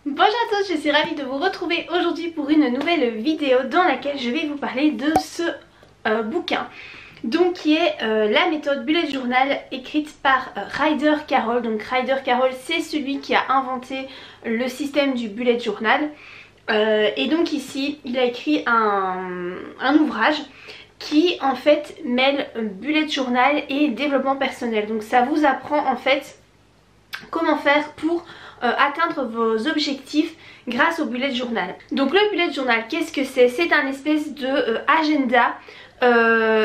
Bonjour à tous, je suis ravie de vous retrouver aujourd'hui pour une nouvelle vidéo dans laquelle je vais vous parler de ce bouquin. Donc qui est la méthode Bullet Journal écrite par Ryder Carroll. Donc Ryder Carroll, c'est celui qui a inventé le système du Bullet Journal. Et donc ici il a écrit un ouvrage qui en fait mêle Bullet Journal et développement personnel. Donc ça vous apprend en fait comment faire pour atteindre vos objectifs grâce au Bullet Journal. Donc le Bullet Journal, qu'est-ce que c'est? C'est un espèce de agenda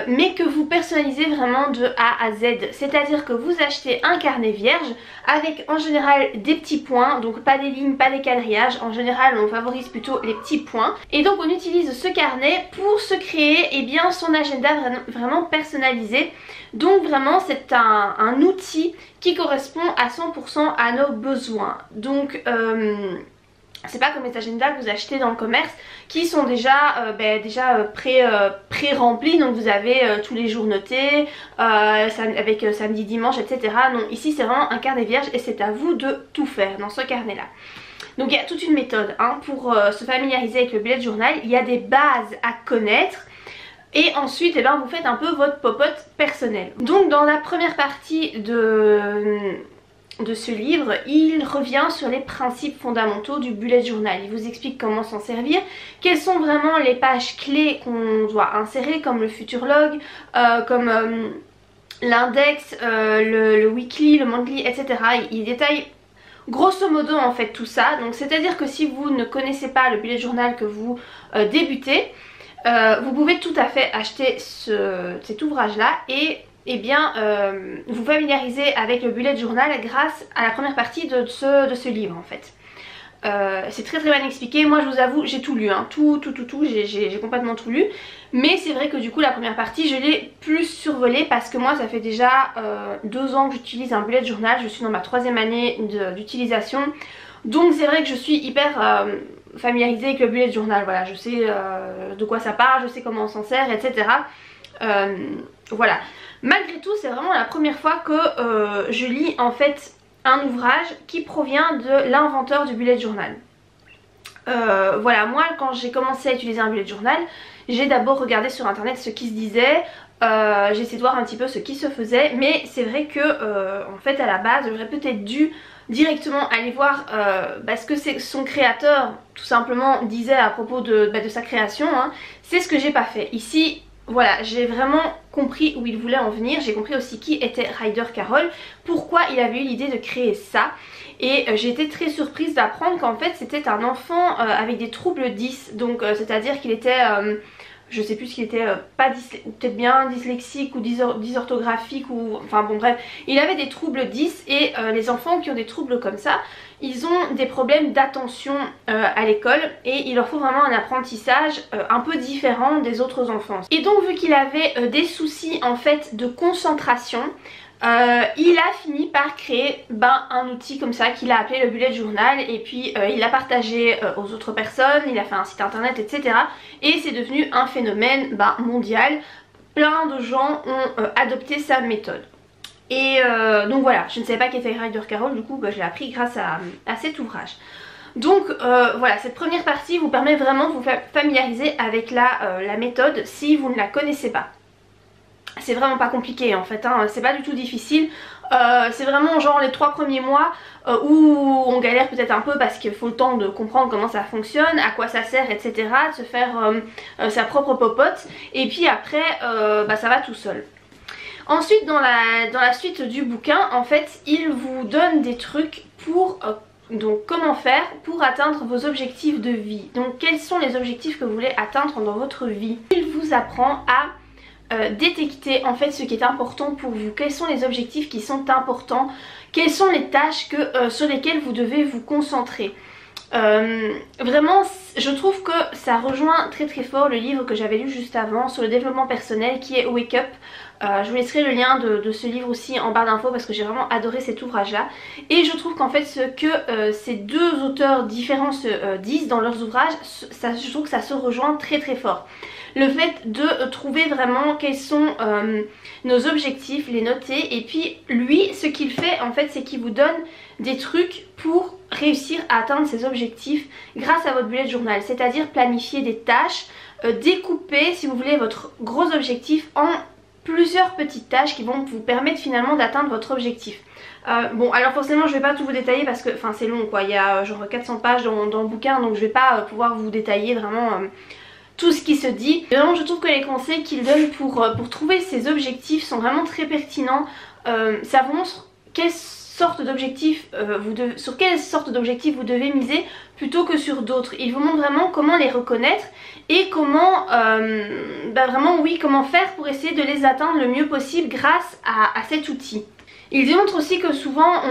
mais que vous personnalisez vraiment de A à Z. C'est-à-dire que vous achetez un carnet vierge avec en général des petits points, donc pas des lignes, pas des quadrillages. En général on favorise plutôt les petits points. Et donc on utilise ce carnet pour se créer bien, son agenda vraiment personnalisé. Donc vraiment c'est un outil qui correspond à 100% à nos besoins. Donc c'est pas comme les agendas que vous achetez dans le commerce qui sont déjà pré-remplis, donc vous avez tous les jours notés avec samedi, dimanche, etc. Non, ici c'est vraiment un carnet vierge et c'est à vous de tout faire dans ce carnet là. Donc il y a toute une méthode pour se familiariser avec le Bullet Journal. Il y a des bases à connaître. Et ensuite vous faites un peu votre popote personnelle. Donc dans la première partie de ce livre, il revient sur les principes fondamentaux du Bullet Journal. Il vous explique comment s'en servir, quelles sont vraiment les pages clés qu'on doit insérer, comme le futur log, comme l'index, le weekly, le monthly, etc. Il détaille grosso modo en fait tout ça. Donc c'est à dire que si vous ne connaissez pas le Bullet Journal, que vous débutez, vous pouvez tout à fait acheter cet ouvrage là et vous familiariser avec le Bullet Journal grâce à la première partie de ce livre en fait. C'est très bien expliqué. Moi je vous avoue j'ai tout lu, tout, j'ai complètement tout lu. Mais c'est vrai que du coup la première partie je l'ai plus survolée parce que moi ça fait déjà 2 ans que j'utilise un Bullet Journal. Je suis dans ma 3e année d'utilisation. Donc c'est vrai que je suis hyper familiarisée avec le Bullet Journal. Voilà, je sais de quoi ça parle, je sais comment on s'en sert, etc. Voilà. Malgré tout c'est vraiment la première fois que je lis en fait un ouvrage qui provient de l'inventeur du Bullet Journal. Voilà, moi quand j'ai commencé à utiliser un Bullet Journal, j'ai d'abord regardé sur internet ce qui se disait, j'ai essayé de voir un petit peu ce qui se faisait, mais c'est vrai que en fait à la base j'aurais peut-être dû directement aller voir ce que son créateur tout simplement disait à propos de sa création. C'est ce que j'ai pas fait. Ici voilà, j'ai vraiment compris où il voulait en venir. J'ai compris aussi qui était Ryder Carroll, pourquoi il avait eu l'idée de créer ça. Et j'ai été très surprise d'apprendre qu'en fait c'était un enfant avec des troubles 10. Donc c'est-à-dire qu'il était, je sais plus ce qu'il était, peut-être bien dyslexique ou dysorthographique ou enfin bon bref. Il avait des troubles 10 et les enfants qui ont des troubles comme ça, ils ont des problèmes d'attention à l'école et il leur faut vraiment un apprentissage un peu différent des autres enfants. Et donc vu qu'il avait des soucis en fait de concentration, il a fini par créer un outil comme ça qu'il a appelé le Bullet Journal et puis il l'a partagé aux autres personnes, il a fait un site internet, etc. Et c'est devenu un phénomène mondial. Plein de gens ont adopté sa méthode. Et donc voilà, je ne savais pas qui était Ryder Carroll, du coup je l'ai appris grâce à cet ouvrage. Donc voilà, cette première partie vous permet vraiment de vous familiariser avec la méthode si vous ne la connaissez pas. C'est vraiment pas compliqué en fait, c'est pas du tout difficile. C'est vraiment genre les 3 premiers mois où on galère peut-être un peu parce qu'il faut le temps de comprendre comment ça fonctionne, à quoi ça sert, etc. De se faire sa propre popote. Et puis après ça va tout seul. Ensuite dans la suite du bouquin en fait il vous donne des trucs pour donc comment faire pour atteindre vos objectifs de vie. Donc quels sont les objectifs que vous voulez atteindre dans votre vie. Il vous apprend à détecter en fait ce qui est important pour vous, quels sont les objectifs qui sont importants, quelles sont les tâches sur lesquelles vous devez vous concentrer. Vraiment je trouve que ça rejoint très fort le livre que j'avais lu juste avant sur le développement personnel qui est Wake Up Je vous laisserai le lien de ce livre aussi en barre d'infos parce que j'ai vraiment adoré cet ouvrage là. Et je trouve qu'en fait ce que ces deux auteurs différents se disent dans leurs ouvrages, je trouve que ça se rejoint très très fort. Le fait de trouver vraiment quels sont nos objectifs, les noter, et puis lui ce qu'il fait en fait c'est qu'il vous donne des trucs pour réussir à atteindre ces objectifs grâce à votre bullet journal, c'est-à-dire planifier des tâches, découper si vous voulez votre gros objectif en plusieurs petites tâches qui vont vous permettre finalement d'atteindre votre objectif. Bon alors forcément je vais pas tout vous détailler parce que c'est long quoi, il y a genre 400 pages dans le bouquin donc je vais pas pouvoir vous détailler vraiment tout ce qui se dit. Vraiment je trouve que les conseils qu'il donne pour trouver ces objectifs sont vraiment très pertinents. Ça vous montre sur quelle sorte d'objectifs vous devez miser plutôt que sur d'autres. Il vous montre vraiment comment les reconnaître et comment vraiment oui comment faire pour essayer de les atteindre le mieux possible grâce à cet outil. Il démontre aussi que souvent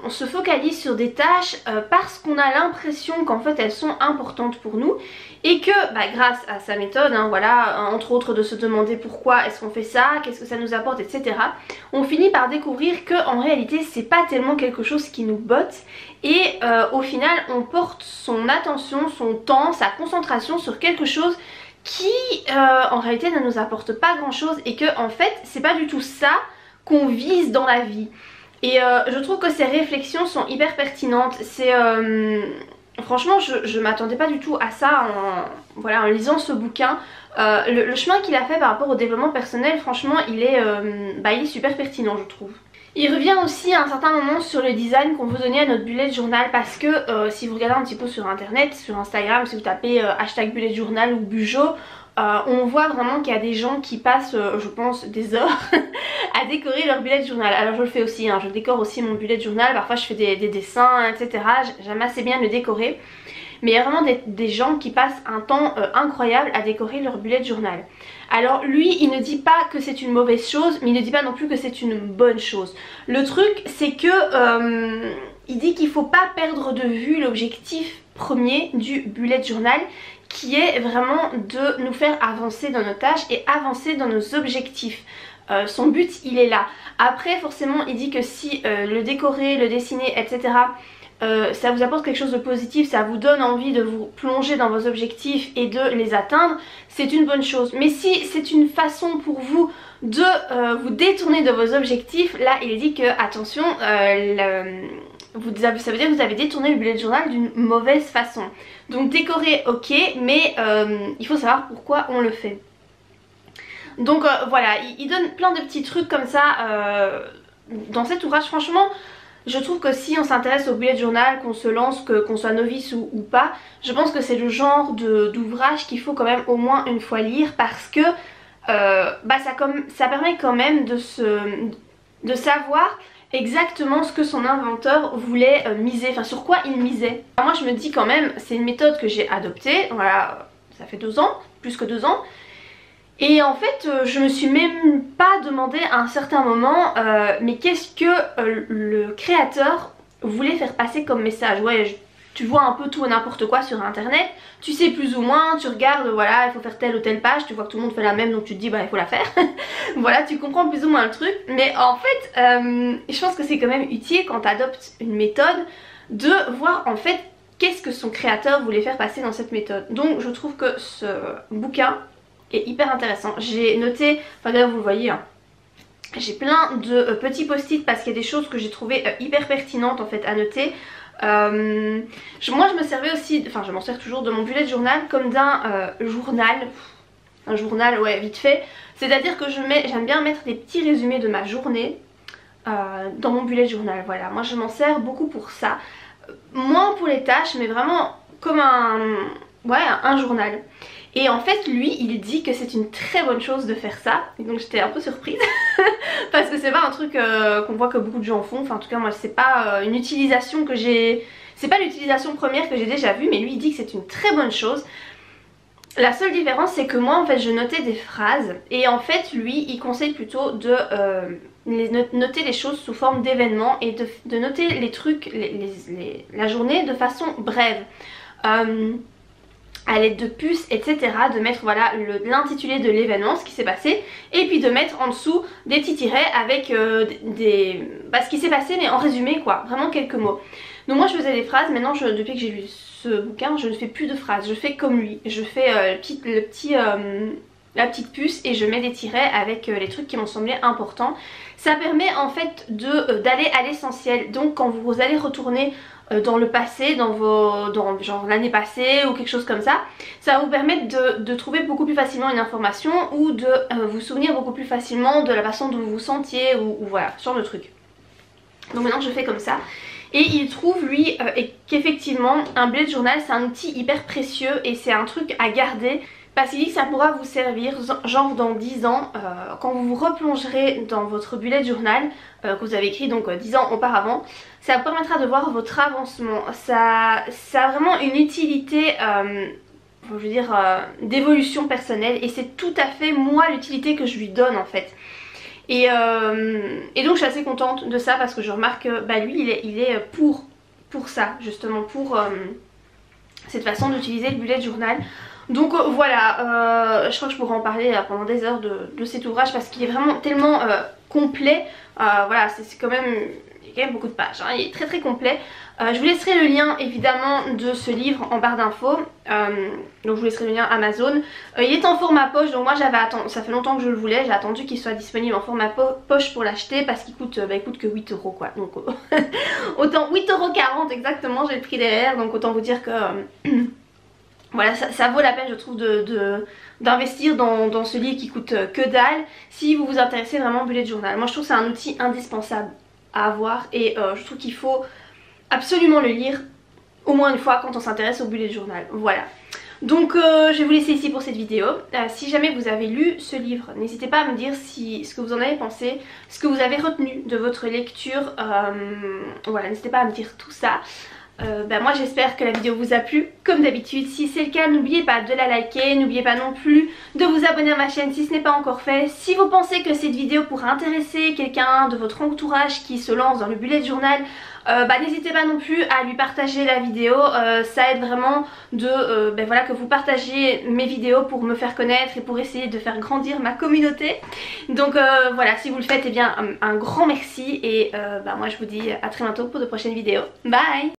on se focalise sur des tâches parce qu'on a l'impression qu'en fait elles sont importantes pour nous et que grâce à sa méthode, voilà, entre autres de se demander pourquoi est-ce qu'on fait ça, qu'est-ce que ça nous apporte, etc. On finit par découvrir que en réalité c'est pas tellement quelque chose qui nous botte et au final on porte son attention, son temps, sa concentration sur quelque chose qui en réalité ne nous apporte pas grand chose et que en fait c'est pas du tout ça qu'on vise dans la vie. Et je trouve que ces réflexions sont hyper pertinentes. C'est franchement je m'attendais pas du tout à ça en lisant ce bouquin. Le chemin qu'il a fait par rapport au développement personnel, franchement il est super pertinent je trouve. Il revient aussi à un certain moment sur le design qu'on veut donner à notre bullet journal parce que si vous regardez un petit peu sur internet, sur Instagram, si vous tapez hashtag bullet journal ou bujo, on voit vraiment qu'il y a des gens qui passent, je pense, des heures à décorer leur bullet journal. Alors je le fais aussi, je décore aussi mon bullet journal, parfois je fais des dessins, etc. J'aime assez bien le décorer. Mais il y a vraiment des gens qui passent un temps incroyable à décorer leur bullet journal. Alors lui, il ne dit pas que c'est une mauvaise chose, mais il ne dit pas non plus que c'est une bonne chose. Le truc, c'est que il dit qu'il ne faut pas perdre de vue l'objectif premier du bullet journal, qui est vraiment de nous faire avancer dans nos tâches et avancer dans nos objectifs. Son but il est là. Après forcément il dit que si le décorer, le dessiner, etc. Ça vous apporte quelque chose de positif, ça vous donne envie de vous plonger dans vos objectifs et de les atteindre, c'est une bonne chose. Mais si c'est une façon pour vous de vous détourner de vos objectifs, là il dit que attention, ça veut dire que vous avez détourné le bullet journal d'une mauvaise façon. Donc décorer ok, mais il faut savoir pourquoi on le fait. Donc voilà, il donne plein de petits trucs comme ça dans cet ouvrage. Franchement je trouve que si on s'intéresse au bullet journal, qu'on se lance, qu'on soit novice ou pas, je pense que c'est le genre d'ouvrage qu'il faut quand même au moins une fois lire parce que ça permet quand même de savoir exactement ce que son inventeur voulait miser, enfin sur quoi il misait. Alors moi je me dis quand même, c'est une méthode que j'ai adoptée, voilà, ça fait 2 ans, plus que 2 ans. Et en fait je me suis même pas demandé à un certain moment mais qu'est-ce que le créateur voulait faire passer comme message. Ouais, tu vois un peu tout et n'importe quoi sur internet, tu sais plus ou moins, tu regardes, voilà, il faut faire telle ou telle page, tu vois que tout le monde fait la même donc tu te dis il faut la faire. Voilà, tu comprends plus ou moins le truc. Mais en fait je pense que c'est quand même utile quand tu adoptes une méthode de voir en fait qu'est-ce que son créateur voulait faire passer dans cette méthode. Donc je trouve que ce bouquin est hyper intéressant. J'ai noté, enfin d'ailleurs vous le voyez, j'ai plein de petits post-it parce qu'il y a des choses que j'ai trouvé hyper pertinentes en fait à noter. Moi je me servais aussi, enfin je m'en sers toujours de mon bullet journal comme d'un journal. Un journal, ouais, vite fait. C'est à dire que j'aime bien mettre des petits résumés de ma journée dans mon bullet journal. Voilà, moi je m'en sers beaucoup pour ça. Moins pour les tâches mais vraiment comme un journal. Et en fait lui il dit que c'est une très bonne chose de faire ça. Et donc j'étais un peu surprise parce que c'est pas un truc qu'on voit que beaucoup de gens font. Enfin en tout cas moi c'est pas une utilisation que j'ai, c'est pas l'utilisation première que j'ai déjà vue, mais lui il dit que c'est une très bonne chose. La seule différence c'est que moi en fait je notais des phrases et en fait lui il conseille plutôt de noter les choses sous forme d'événements et de noter les trucs, la journée de façon brève. à l'aide de puces, etc. De mettre voilà l'intitulé de l'événement, ce qui s'est passé, et puis de mettre en dessous des petits tirets avec ce qui s'est passé, mais en résumé quoi, vraiment quelques mots. Donc moi je faisais des phrases, maintenant depuis que j'ai lu ce bouquin je ne fais plus de phrases, je fais comme lui, je fais la petite puce et je mets des tirets avec les trucs qui m'ont semblé importants. Ça permet en fait d'aller à l'essentiel, donc quand vous allez retourner dans le passé, genre l'année passée ou quelque chose comme ça, ça va vous permettre de trouver beaucoup plus facilement une information ou de vous souvenir beaucoup plus facilement de la façon dont vous vous sentiez ou voilà, ce genre de truc. Donc maintenant je fais comme ça. Et il trouve lui qu'effectivement un bullet journal c'est un outil hyper précieux et c'est un truc à garder. Parce qu'il dit que ça pourra vous servir genre dans 10 ans, quand vous vous replongerez dans votre bullet journal que vous avez écrit donc 10 ans auparavant, ça vous permettra de voir votre avancement. Ça a vraiment une utilité, je veux dire, d'évolution personnelle et c'est tout à fait moi l'utilité que je lui donne en fait. Et donc je suis assez contente de ça parce que je remarque que lui il est pour ça justement, pour cette façon d'utiliser le bullet journal. Donc voilà, je crois que je pourrais en parler pendant des heures de cet ouvrage parce qu'il est vraiment tellement complet. Voilà, c'est quand même, il y a quand même beaucoup de pages, hein, il est très très complet. Je vous laisserai le lien évidemment de ce livre en barre d'infos, donc je vous laisserai le lien Amazon. Il est en format poche, donc moi j'avais attendu, ça fait longtemps que je le voulais, j'ai attendu qu'il soit disponible en format poche pour l'acheter parce qu'il coûte, il coûte que 8 € quoi, donc autant 8,40 € exactement, j'ai le prix derrière, donc autant vous dire que voilà, ça vaut la peine je trouve d'investir dans ce livre qui coûte que dalle si vous vous intéressez vraiment au bullet journal. Moi je trouve que c'est un outil indispensable à avoir et je trouve qu'il faut absolument le lire au moins une fois quand on s'intéresse au bullet journal. Voilà. Donc je vais vous laisser ici pour cette vidéo. Si jamais vous avez lu ce livre, n'hésitez pas à me dire ce que vous en avez pensé, ce que vous avez retenu de votre lecture. Voilà, n'hésitez pas à me dire tout ça. Moi j'espère que la vidéo vous a plu comme d'habitude. Si c'est le cas, n'oubliez pas de la liker, n'oubliez pas non plus de vous abonner à ma chaîne si ce n'est pas encore fait. Si vous pensez que cette vidéo pourrait intéresser quelqu'un de votre entourage qui se lance dans le bullet journal, n'hésitez pas non plus à lui partager la vidéo. Ça aide vraiment voilà, que vous partagiez mes vidéos pour me faire connaître et pour essayer de faire grandir ma communauté. Donc voilà, si vous le faites, eh bien un grand merci et moi je vous dis à très bientôt pour de prochaines vidéos. Bye!